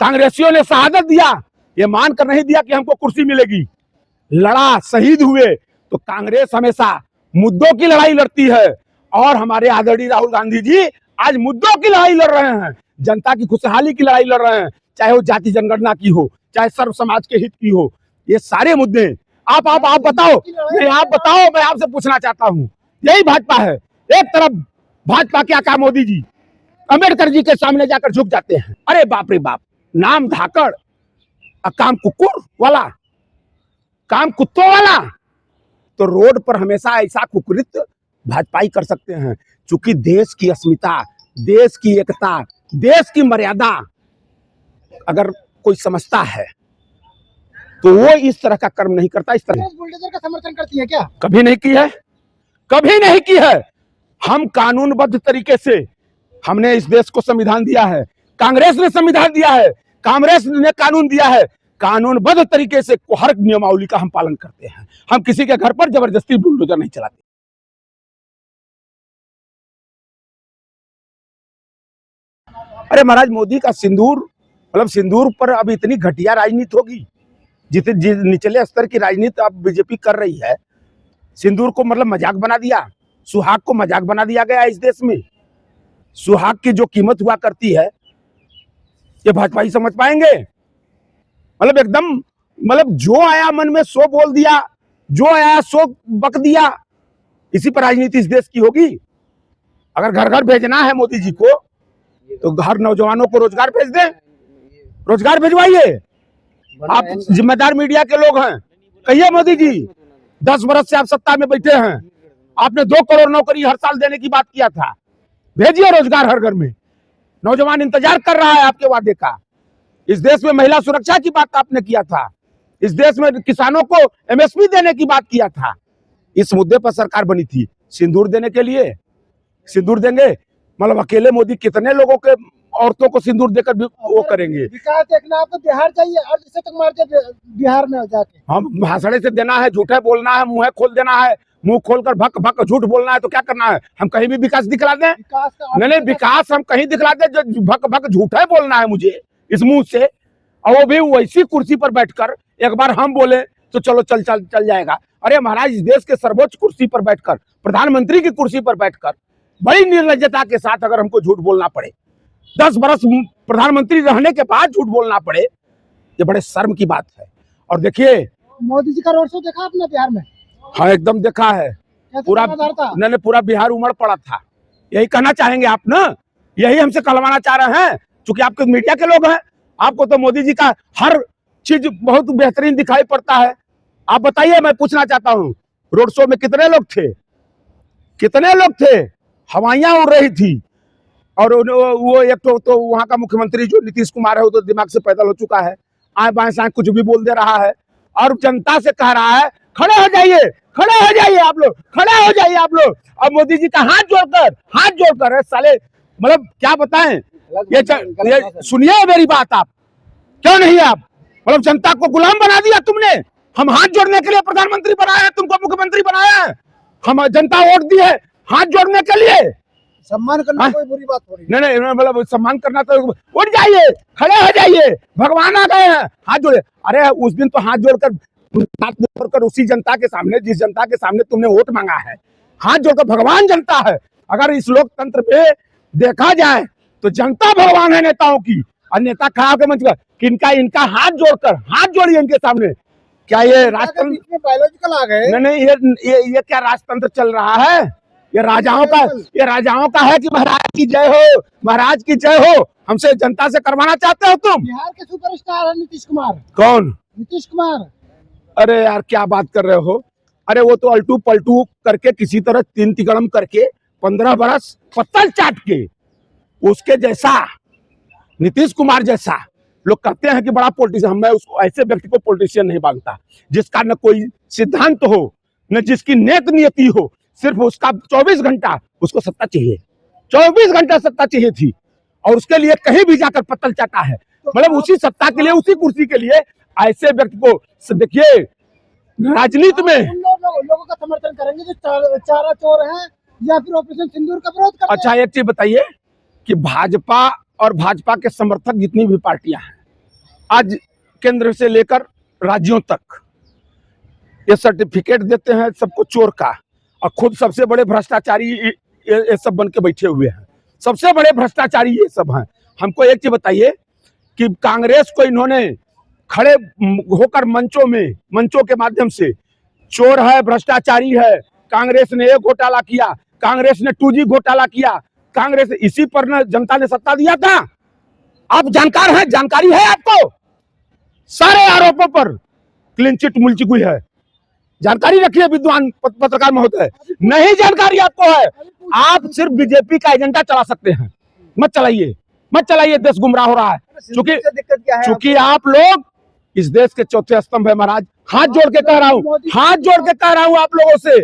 कांग्रेसियों ने शहादत दिया, ये मानकर नहीं दिया कि हमको कुर्सी मिलेगी। लड़ा, शहीद हुए। तो कांग्रेस हमेशा मुद्दों की लड़ाई लड़ती है और हमारे आदरणीय राहुल गांधी जी आज मुद्दों की लड़ाई लड़ रहे हैं, जनता की खुशहाली की लड़ाई लड़ रहे हैं, चाहे वो जाति जनगणना की हो, चाहे सर्व समाज के हित की हो। ये सारे मुद्दे आप बताओ, नहीं आप बताओ, मैं आपसे पूछना चाहता हूँ। यही भाजपा है। एक तरफ भाजपा क्या कहा मोदी जी, अम्बेडकर जी के सामने जाकर झुक जाते हैं। अरे बाप रे बाप, नाम धाकड़, काम कुकुर वाला, काम कुत्तों वाला। तो रोड पर हमेशा ऐसा कुकुरित भाजपाई कर सकते हैं, चूंकि देश की अस्मिता, देश की एकता, देश की मर्यादा अगर कोई समझता है तो वो इस तरह का कर्म नहीं करता। इस तरह बुलडोजर का समर्थन करती है क्या? कभी नहीं की है, कभी नहीं की है। हम कानूनबद्ध तरीके से, हमने इस देश को संविधान दिया है, कांग्रेस ने संविधान दिया है, कांग्रेस ने कानून दिया है, कानूनबद्ध तरीके से हर नियमावली का हम पालन करते हैं। हम किसी के घर पर जबरदस्ती बुलडोजर नहीं चलाते। अरे महाराज, मोदी का सिंदूर, मतलब सिंदूर पर अब इतनी घटिया राजनीति होगी, जितने निचले स्तर की राजनीति अब बीजेपी कर रही है। सिंदूर को मतलब मजाक बना दिया, सुहाग को मजाक बना दिया गया इस देश में। सुहाग की जो कीमत हुआ करती है, ये भाजपा ही समझ पाएंगे। मतलब एकदम, मतलब जो आया मन में सो बोल दिया, जो आया सो बक दिया। इसी पर राजनीति इस देश की होगी। अगर घर घर भेजना है मोदी जी को, तो हर नौजवानों को रोजगार भेज दें, रोजगार भिजवाइए। आप जिम्मेदार मीडिया के लोग हैं, कहिए मोदी जी 10 बरस से आप सत्ता में बैठे हैं, आपने 2 करोड़ नौकरी हर साल देने की बात किया था, भेजिए रोजगार हर घर में। नौजवान इंतजार कर रहा है आपके वादे का। इस देश में महिला सुरक्षा की बात आपने किया था, इस देश में किसानों को एमएसपी देने की बात किया था। इस मुद्दे पर सरकार बनी थी। सिंदूर देने के लिए सिंदूर देंगे, मतलब अकेले मोदी कितने लोगों के औरतों को सिंदूर देकर वो करेंगे। विकास देखना आपको बिहार चाहिए, अर्धशतक मारते बिहार में जाके। हम भाषण से देना है, झूठे बोलना है, मुंह खोल देना है, मुंह खोलकर भक भक झूठ बोलना है, तो क्या करना है? हम कहीं भी विकास दिखला दें? नहीं, विकास हम कहीं दिखला दें, जो भक भक झूठे बोलना है मुझे इस मुंह से, और वो भी वैसी कुर्सी पर बैठकर। एक बार हम बोले तो चलो चल जाएगा। अरे महाराज, इस देश के सर्वोच्च कुर्सी पर बैठकर, प्रधानमंत्री की कुर्सी पर बैठकर बड़ी निर्लज्जता के साथ अगर हमको झूठ बोलना पड़े, 10 बरस प्रधानमंत्री रहने के बाद झूठ बोलना पड़े, ये बड़े शर्म की बात है। और देखिए, मोदी जी का रोड शो देखा आपने बिहार में? हाँ, एकदम देखा है। पूरा पूरा बिहार उमड़ पड़ा था। यही कहना चाहेंगे आप ना, यही हमसे कहलवाना चाह रहे हैं, क्योंकि आपके मीडिया के लोग हैं, आपको तो मोदी जी का हर चीज बहुत बेहतरीन दिखाई पड़ता है। आप बताइए, मैं पूछना चाहता हूँ, रोड शो में कितने लोग थे? कितने लोग थे? हवाइयां उड़ रही थी। और वो एक तो वहां का मुख्यमंत्री जो नीतीश कुमार है, वो तो दिमाग से पैदल हो चुका है, आए बाएं साएं कुछ भी बोल दे रहा है, और जनता से कह रहा है खड़े हो जाइए, खड़े हो जाइए आप लोग, खड़े हो जाइए आप लोग। अब मोदी जी का हाथ जोड़कर साले, मतलब क्या बताएं। ये सुनिए मेरी बात, आप क्यों नहीं, आप मतलब जनता को गुलाम बना दिया तुमने। हम हाथ जोड़ने के लिए प्रधानमंत्री बनाया है, तुमको मुख्यमंत्री बनाया है, हम जनता वोट दी है हाथ जोड़ने के लिए। सम्मान करना कोई बुरी बात थोड़ी। नहीं, मतलब सम्मान करना तो, उठ जाइए, खड़े हो जाइए, भगवान आ गए हैं, हाथ जोड़े। अरे उस दिन तो हाथ जोड़कर उसी जनता के सामने, जिस जनता के सामने तुमने वोट मांगा है, हाथ जोड़कर भगवान जनता है। अगर इस लोकतंत्र में देखा जाए तो जनता भगवान है नेताओं की, और नेता खड़ा होकर मंच पर इनका हाथ जोड़िए इनके सामने। क्या ये राजतंत्र बायोलॉजिकल आ गए? नहीं, ये क्या राजतंत्र चल रहा है? ये राजाओं का है कि महाराज की जय हो, महाराज की जय हो। हमसे जनता से करवाना चाहते हो तुम? बिहार के सुपरस्टार है नीतीश कुमार। कौन? नीतीश कुमार। अरे यार, क्या बात कर रहे हो? अरे वो तो अल्टू पलटू करके, किसी तरह 3 तिकड़म करके 15 बरस पत्तल चाट के, उसके जैसा नीतीश कुमार जैसा लोग कहते हैं कि बड़ा पॉलिटिशियन। मैं उसको, ऐसे व्यक्ति को पॉलिटिशियन नहीं मानता, जिसका न कोई सिद्धांत हो, न जिसकी नेक नियति हो। सिर्फ उसका 24 घंटा उसको सत्ता चाहिए, 24 घंटा सत्ता चाहिए थी, और उसके लिए कहीं भी जाकर पत्तल चाटा है। मतलब उसी सत्ता के लिए, उसी कुर्सी के लिए ऐसे व्यक्ति को देखिए राजनीति में। लोगों का समर्थन करेंगे जो चारा चोर हैं, या फिर ऑपरेशन सिंदूर का विरोध करते हैं? अच्छा, एक चीज बताइए कि भाजपा और भाजपा के समर्थक जितनी भी पार्टियां हैं, आज केंद्र से लेकर राज्यों तक ये सर्टिफिकेट देते हैं सबको चोर का, और खुद सबसे बड़े भ्रष्टाचारी ये सब बन के बैठे हुए हैं। सबसे बड़े भ्रष्टाचारी ये सब हैं। हमको एक चीज बताइए कि कांग्रेस को इन्होंने खड़े होकर मंचों के माध्यम से चोर है, भ्रष्टाचारी है, कांग्रेस ने एक घोटाला किया, कांग्रेस ने 2G घोटाला किया, कांग्रेस इसी पर न जनता ने सत्ता दिया था। आप जानकार हैं, जानकारी है आपको, सारे आरोपों पर क्लीन चिट मुल चुकी है। जानकारी रखिए विद्वान पत्रकार महोदय, नहीं जानकारी आपको है। आप सिर्फ बीजेपी का एजेंडा चला सकते हैं, मत चलाइए, देश गुमराह हो रहा है। चूंकि आप लोग इस देश के चौथे स्तंभ है महाराज। हाथ जोड़ के कह रहा हूं आप लोगों से,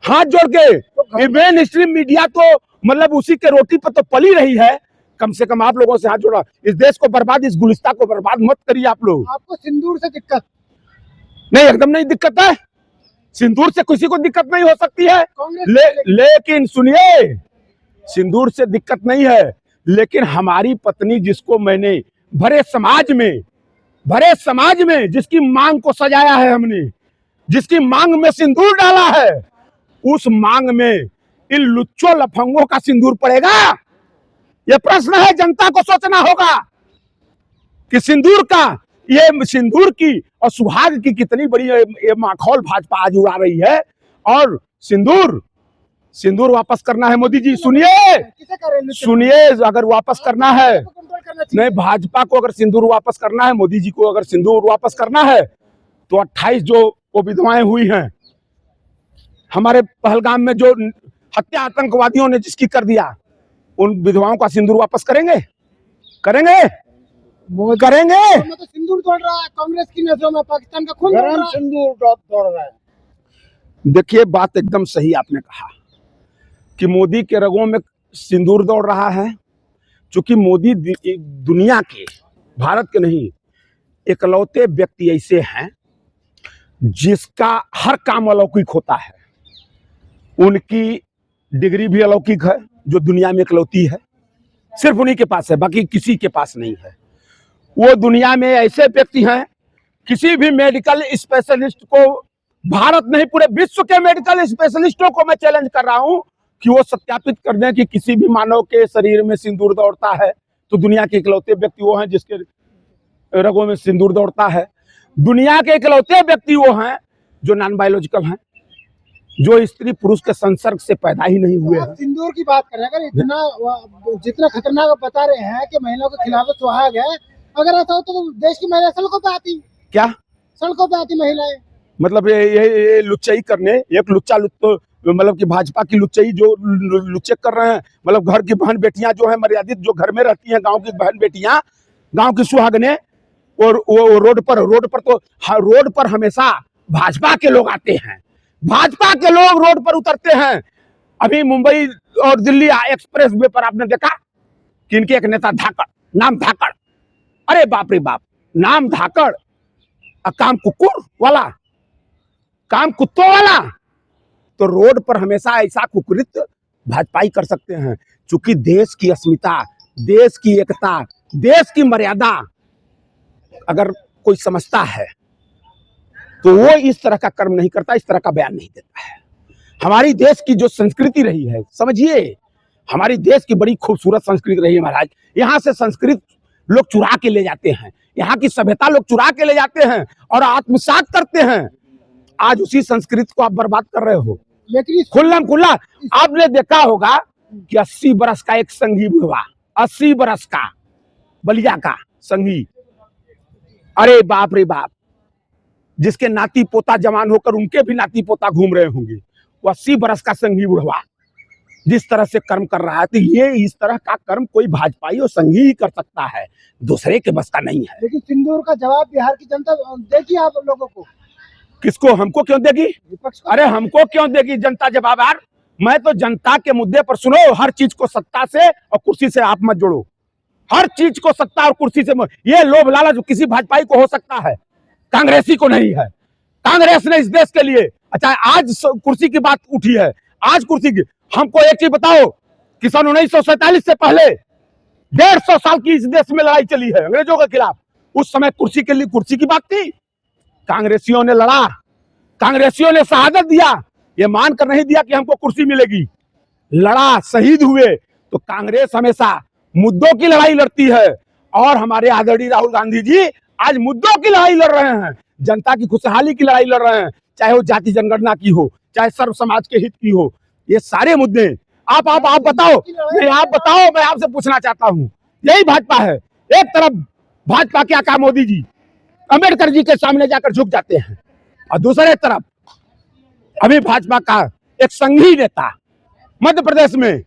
हाथ जोड़ के। मेन स्ट्रीम मीडिया तो मतलब उसी के रोटी पर तो पली रही है, कम से कम आप लोगों से हाथ जोड़ा। इस देश को बर्बाद, इस गुलिस्ता को बर्बाद मत करिए आप लोग। आपको सिंदूर से दिक्कत नहीं, एकदम नहीं दिक्कत है। सिंदूर से किसी को दिक्कत नहीं हो सकती है, लेकिन सुनिए, सिंदूर से दिक्कत नहीं है, लेकिन हमारी पत्नी जिसको मैंने भरे समाज में जिसकी मांग को सजाया है हमने, जिसकी मांग में सिंदूर डाला है, उस मांग में इन लुच्चों लफंगों का सिंदूर पड़ेगा? यह प्रश्न है, जनता को सोचना होगा कि सिंदूर की और सुहाग की कितनी बड़ी ये माखौल भाजपा आज उड़ा रही है। और सिंदूर वापस करना है मोदी जी, सुनिए, अगर वापस करना है, नहीं, भाजपा को अगर सिंदूर वापस करना है, मोदी जी को अगर सिंदूर वापस करना है, तो 28 जो वो विधवाएं हुई हैं हमारे पहलगाम में, जो हत्या आतंकवादियों ने जिसकी कर दिया, उन विधवाओं का सिंदूर वापस करेंगे? तो सिंदूर तोड़ रहा है कांग्रेस की नजरों में, पाकिस्तान का खून सिंदूर तोड़ रहा है। देखिए, बात एकदम सही आपने कहा कि मोदी के रगों में सिंदूर दौड़ रहा है, क्योंकि मोदी दुनिया के, भारत के नहीं, इकलौते व्यक्ति ऐसे हैं जिसका हर काम अलौकिक होता है। उनकी डिग्री भी अलौकिक है, जो दुनिया में इकलौती है, सिर्फ उन्हीं के पास है, बाकी किसी के पास नहीं है। वो दुनिया में ऐसे व्यक्ति हैं, किसी भी मेडिकल स्पेशलिस्ट को, भारत नहीं पूरे विश्व के मेडिकल स्पेशलिस्टों को मैं चैलेंज कर रहा हूं कि वो सत्यापित कर दें कि किसी भी मानव के शरीर में सिंदूर दौड़ता है तो दुनिया के इकलौते व्यक्ति वो हैं जिसके रगों में सिंदूर दौड़ता है। दुनिया के इकलौते व्यक्ति वो हैं जो नॉन बायोलॉजिकल हैं, जो स्त्री पुरुष के संसर्ग से पैदा ही नहीं हुए हैं। सिंदूर की बात कर रहे हैं, अगर जितना खतरनाक बता रहे हैं कि महिलाओं के खिलाफ सुहाग है, अगर ऐसा हो तो देश की महिला सड़कों पे आती, क्या सड़कों पे आती महिलाएं? मतलब ये लुच्चाई करने, एक लुच्चा मतलब कि भाजपा की लुच्चाई जो लुच्चे कर रहे हैं, मतलब घर की बहन बेटियां जो है मर्यादित, जो घर में रहती हैं, गांव की बहन बेटियां, गांव की सुहागने, और वो रोड पर हमेशा भाजपा के लोग आते हैं, भाजपा के लोग रोड पर उतरते हैं। अभी मुंबई और दिल्ली एक्सप्रेस वे पर आपने देखा कि इनके एक नेता धाकड़, नाम धाकड़, अरे बाप रे बाप, नाम धाकड़, काम कुकुर वाला, काम कुत्तों वाला। तो रोड पर हमेशा ऐसा कुकुरित भाजपाई कर सकते हैं, क्योंकि देश की अस्मिता, देश की एकता, देश की मर्यादा अगर कोई समझता है तो वो इस तरह का कर्म नहीं करता, इस तरह का बयान नहीं देता है। हमारी देश की जो संस्कृति रही है, समझिए, हमारी देश की बड़ी खूबसूरत संस्कृति रही है महाराज। यहाँ से संस्कृत लोग चुरा के ले जाते हैं, यहाँ की सभ्यता लोग चुरा के ले जाते हैं और आत्मसात करते हैं। आज उसी संस्कृति को आप बर्बाद कर रहे हो। लेकिन खुल्लम खुल्ला आपने देखा होगा कि 80 बरस का एक संघी बुढ़वा, 80 बरस का बलिया का संघी, अरे बाप रे बाप, जिसके नाती पोता जवान होकर उनके भी नाती पोता घूम रहे होंगे, वो 80 बरस का संघी बुढ़वा जिस तरह से कर्म कर रहा है, तो ये इस तरह का कर्म कोई भाजपाई और संघी ही कर सकता है, दूसरे के बस का नहीं है। लेकिन सिंदूर का जवाब बिहार की जनता देगी आप लोगों को? किसको? हमको क्यों देगी? अरे हमको क्यों देगी जनता जवाब? यार, मैं तो जनता के मुद्दे पर, सुनो, हर चीज को सत्ता से और कुर्सी से आप मत जोड़ो, हर चीज को सत्ता और कुर्सी से ये लोभ लालच किसी भाजपाई को हो सकता है, कांग्रेसी को नहीं है। कांग्रेस ने इस देश के लिए, अच्छा आज कुर्सी की बात उठी है, आज कुर्सी की, हमको एक चीज बताओ कि सन 1947 से पहले 150 साल की इस देश में लड़ाई चली है अंग्रेजों के खिलाफ, उस समय कुर्सी के लिए कुर्सी की बात थी। कांग्रेसियों ने लड़ा, कांग्रेसियों ने शहादत दिया, ये मानकर नहीं दिया कि हमको कुर्सी मिलेगी। लड़ा, शहीद हुए। तो कांग्रेस हमेशा मुद्दों की लड़ाई लड़ती है और हमारे आदरणीय राहुल गांधी जी आज मुद्दों की लड़ाई लड़ रहे हैं, जनता की खुशहाली की लड़ाई लड़ रहे हैं, चाहे वो जाति जनगणना की हो, चाहे सर्व समाज के हित की हो। ये सारे मुद्दे आप बताओ, मैं आपसे पूछना चाहता हूं, यही भाजपा है। एक तरफ भाजपा क्या कहा मोदी जी, अंबेडकर जी के सामने जाकर झुक जाते हैं, और दूसरे तरफ अभी भाजपा का एक संघी नेता मध्य प्रदेश में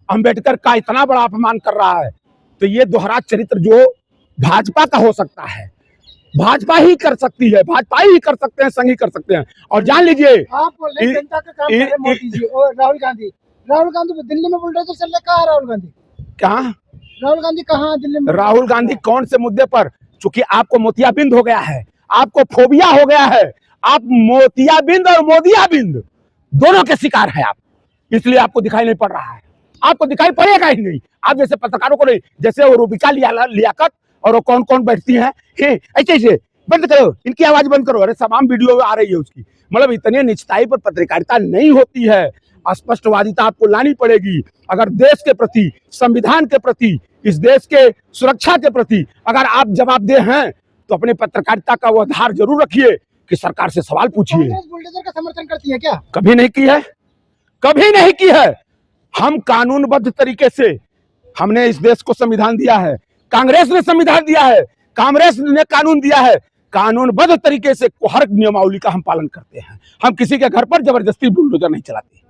अंबेडकर का इतना बड़ा अपमान कर रहा है। तो ये दोहरा चरित्र जो भाजपा का हो सकता है, भाजपा ही कर सकती है, भाजपा ही कर सकते हैं, संघी कर सकते हैं। और जान लीजिए, आप बोल रहे हैं जनता का काम कर रहे हैं मोदी जी और राहुल गांधी दिल्ली में बुलडोजर चल रहे, कहाँ राहुल गांधी? कहाँ राहुल गांधी कहाँ दिल्ली में? राहुल गांधी कौन से मुद्दे पर? चूंकि आपको मोतियाबिंद हो गया है, आपको फोबिया हो गया है, आप मोतियाबिंद और मोदियाबिंद दोनों के शिकार है आप, इसलिए आपको दिखाई नहीं पड़ रहा है, आपको दिखाई पड़ेगा ही नहीं। आप जैसे पत्रकारों को नहीं, जैसे वो रूबिका लियाकत और वो कौन कौन बैठती हैं, ऐसे बंद करो, इनकी आवाज बंद करो, अरे तमाम वीडियो आ रही है उसकी। मतलब इतने निश्चिताई पर पत्रकारिता नहीं होती है, स्पष्टवादिता आपको लानी पड़ेगी। अगर देश के प्रति, संविधान के प्रति, इस देश के सुरक्षा के प्रति अगर आप जवाबदेह हैं तो अपने पत्रकारिता का वो आधार जरूर रखिए कि सरकार से सवाल पूछिए। कांग्रेस बुलडोजर का समर्थन करती है क्या? कभी नहीं की है, कभी नहीं की है। हम कानूनबद्ध तरीके से, हमने इस देश को संविधान दिया है, कांग्रेस ने संविधान दिया है, कांग्रेस ने कानून दिया है, कानूनबद्ध तरीके से हर नियमावली का हम पालन करते हैं। हम किसी के घर पर जबरदस्ती बुलडोजर नहीं चलाते।